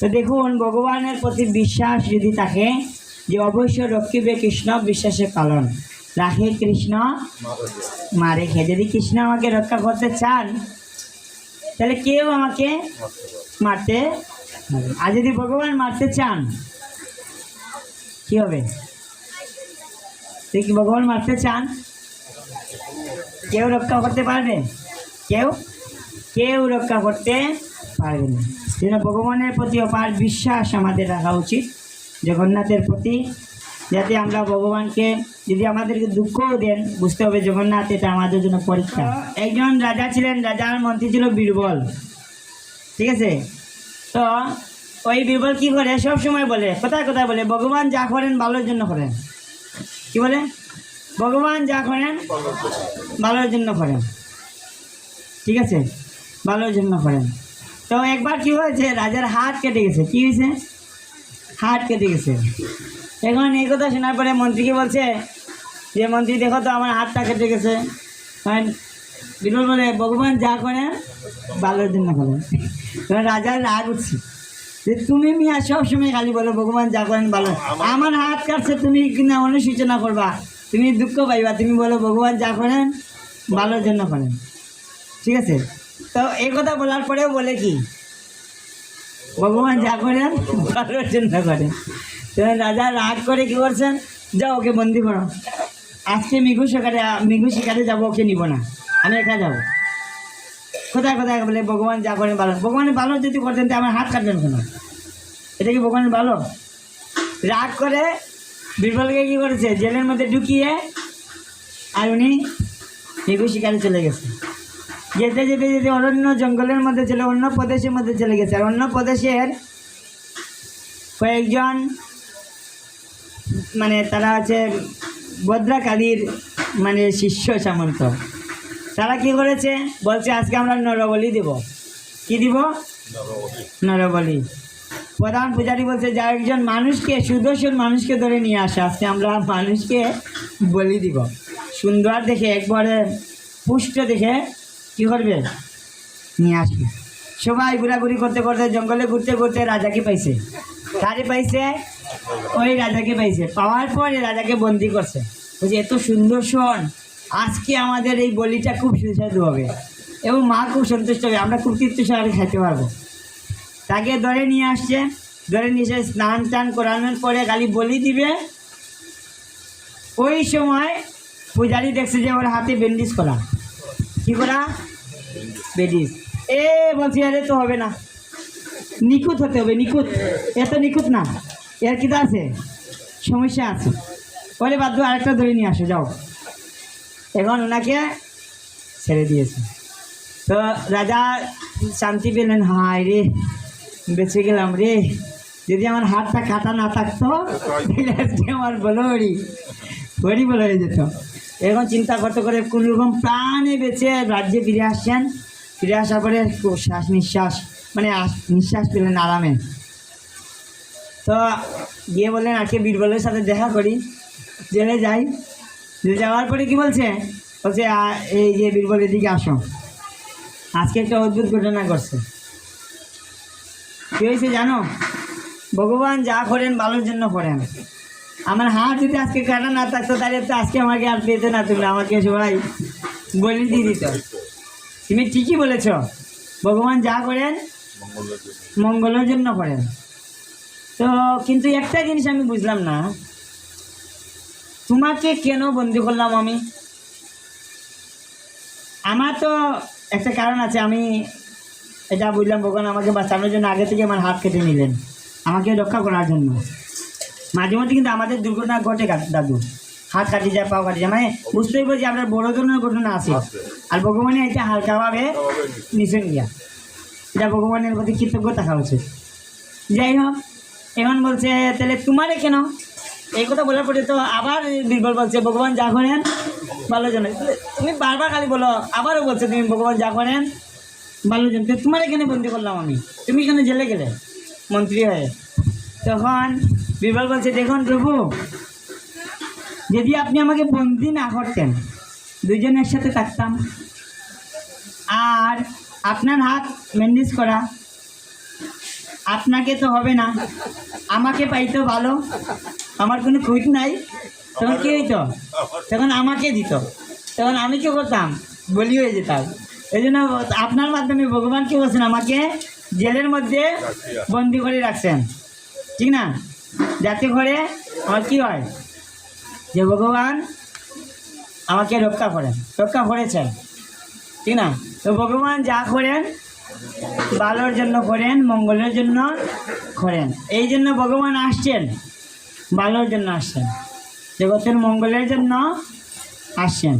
তো দেখুন, ভগবানের প্রতি বিশ্বাস যদি থাকে যে অবশ্য রক্ষিবে কৃষ্ণ বিশ্বাসের পালন, রাখে কৃষ্ণ মা রেখে। যদি কৃষ্ণ আমাকে রক্ষা করতে চান তাহলে কেউ আমাকে মারতে পারবে না। আর যদি ভগবান মারতে চান কি হবে? কি ভগবান মারতে চান, কেউ রক্ষা করতে পারবে? কেউ রক্ষা করতে পারবে না। যেন ভগবানের প্রতি অপার বিশ্বাস আমাদের রাখা উচিত, জগন্নাথের প্রতি, যাতে আমরা ভগবানকে যদি আমাদেরকে দুঃখও দেন বুঝতে হবে জগন্নাথ এটা আমাদের জন্য পরীক্ষা। একজন রাজা ছিলেন, রাজার মন্ত্রী ছিল বীরবল, ঠিক আছে? তো ওই বীরবল কি করে, সব সময় বলে, কোথায় কোথায় বলে, ভগবান যা করেন ভালোর জন্য করেন। কি বলে? ভগবান যা করেন ভালোর জন্য করেন, ঠিক আছে, ভালোর জন্য করেন। তো একবার কি হয়েছে, রাজার হাত কেটে গেছে। কি হয়েছে? হাত কেটে গেছে। এখন এই কথা শোনার পরে মন্ত্রীকে বলছে যে মন্ত্রী দেখো তো আমার হাতটা কেটে গেছে। বীরবল বলে ভগবান যা করেন ভালোর জন্য করেন। তখন রাজার রাগ উঠছে যে তুমি মিয়া সবসময় খালি বলো ভগবান যা করেন ভালো, আমার হাত কাটছে তুমি কিনা অনুসূচনা করবা, তুমি দুঃখ পাইবা, তুমি বলো ভগবান যা করেন ভালোর জন্য করেন, ঠিক আছে? তো এই কথা বলার পরেও বলে কি ভগবান যা করেন ভালোর জন্য করেন। তো রাজা রাগ করে কি করছেন, যাও ওকে বন্দি করো, আজকে মৃগু শিকারে যাবো, ওকে নিব না, আমি একা যাবো। কোথায় কোথায় বলে ভগবান যা করেন ভালো, ভগবানের ভালো যদি করতেন তো আমার হাত কাটবেন কেন? এটা কি ভগবানের ভালো? রাগ করে বীরবলকে কী করেছে, জেলের মধ্যে ঢুকিয়ে আর উনি মৃগু শিকারে চলে গেছে। যেতে যেতে যেতে অরণ্য জঙ্গলের মধ্যে চলে, অন্য প্রদেশের মধ্যে চলে গেছে। আর অন্য প্রদেশের কয়েকজন মানে তারা আছে ভদ্রাকালীর মানে শিষ্য সামন্ত, তারা কি করেছে, বলছে আজকে আমরা নরবলি দেব। কি দিব? নরবলি। প্রধান পূজারী বলছে যা একজন মানুষকে, সুদর্শন মানুষকে ধরে নিয়ে আসে, আজকে আমরা মানুষকে বলি দিব। সুন্দর দেখে, একবারে পুষ্ট দেখে কি করবে, নিয়ে আসবে। সবাই ঘোরাঘুরি করতে করতে জঙ্গলে ঘুরতে ঘুরতে রাজাকে পাইছে। কারে পাইছে? ওই রাজাকে পাইছে। পাওয়ার পরে রাজাকে বন্দি করছে। বলছে এত সুন্দর্শন, আজকে আমাদের এই বলিটা খুব সুস্বাদু হবে এবং মা খুব সন্তুষ্ট হবে, আমরা খুব তৃপ্তি সহকারে খেতে পারবো। তাকে ধরে নিয়ে আসছে, ধরে নিয়ে এসে স্নান টান করানোর পরে খালি বলি দিবে। ওই সময় পূজারি দেখছে যে ওর হাতে ব্যান্ডেজ করা। কি করা? ব্যান্ডেজ। বলছি আরে তো হবে না, নিখুঁত হতে হবে, নিখুঁত। এত নিখুঁত না, এর কি আছে, সমস্যা আছে। বলে বাধ্য আরেকটা ধরে নিয়ে আসো, যাও। এখন ওনাকে ছেড়ে দিয়েছে। তো রাজা শান্তি পেলেন, হায় রে বেঁচে গেলাম রে, যদি আমার হাতটা কাটা না থাকতো আজকে আমার বড়ি বলে হয়ে যেত। এখন চিন্তা করতে করে কোনোরকম প্রাণে বেঁচে রাজ্যে ফিরে আসছেন। ফিরে আসার পরে নিঃশ্বাস পেলেন আরামে। তো গিয়ে বললেন আজকে বীরবলের সাথে দেখা করি, জেলে যাই। যাওয়ার পরে কি বলছে, এই যে বীরবল এদিকে আসো, আজকে একটা অদ্ভুত ঘটনা ঘটছে। কি হয়েছে জানো? ভগবান যা করেন ভালোর জন্য করেন। আমার হাত যদি আজকে কাটা না থাকতো তাহলে তো আজকে আমাকে আর পেতে না, তুমি আমাকে সবাই বলি দিয়ে দিত। তুমি ঠিকই বলেছ, ভগবান যা করেন মঙ্গলের জন্য করেন। তো কিন্তু একটা জিনিস আমি বুঝলাম না, তোমাকে কেন বন্দি করলাম আমি? আমার তো একটা কারণ আছে, আমি এটা বুঝলাম ভগবান আমাকে বাঁচানোর জন্য আগে থেকে আমার হাত কেটে নিলেন, আমাকে রক্ষা করার জন্য। মাঝে মধ্যে কিন্তু আমাদের দুর্ঘটনা ঘটে দাদু, হাত কাটি যায়, পাও কাটি যায়, মানে বুঝতেই পারছি আপনার বড় ধরনের ঘটনা আছে। আর ভগবানের এটা হালকাভাবে নিছেন গিয়া, এটা ভগবানের প্রতি কৃতজ্ঞ থাকা উচিত। যাই হোক, এখন বলছে তাহলে তোমারে কেন? এই কথা বলার পরে তো আবার বীরবল বলছে ভগবান যা করেন ভালো জন্য। তুমি বারবার খালি বলো, আবারও বলছে তুমি ভগবান যা করেন ভালো জন্য। তোমার এখানে বন্দি করলাম আমি, তুমি এখানে জেলে গেলে মন্ত্রী হয়ে। তখন বীরবল বলছে দেখুন প্রভু, যদি আপনি আমাকে বন্দি না করতেন, দুইজন একসাথে থাকতাম। আর আপনার হাত ব্যান্ডেজ করা, আপনাকে তো হবে না, আমাকে পাইতো ভালো, আমার কোনো খুঁত নাই, তখন কি হইতো, তখন আমাকে দিত, তখন আমি কি করতাম, বলি হয়ে যেতাম। এই জন্য আপনার মাধ্যমে ভগবান কি বলছেন, আমাকে জেলের মধ্যে বন্দি করে রাখছেন, ঠিক না, যাতে করে আমার কি হয়, যে ভগবান আমাকে রক্ষা করেন, রক্ষা করেছেন, ঠিক না। তো ভগবান যা করেন ভালোর জন্য করেন, মঙ্গলের জন্য করেন, এই জন্য ভগবান আসছেন, ভালোর জন্য আসছেন, জগতের মঙ্গলের জন্য আসছেন।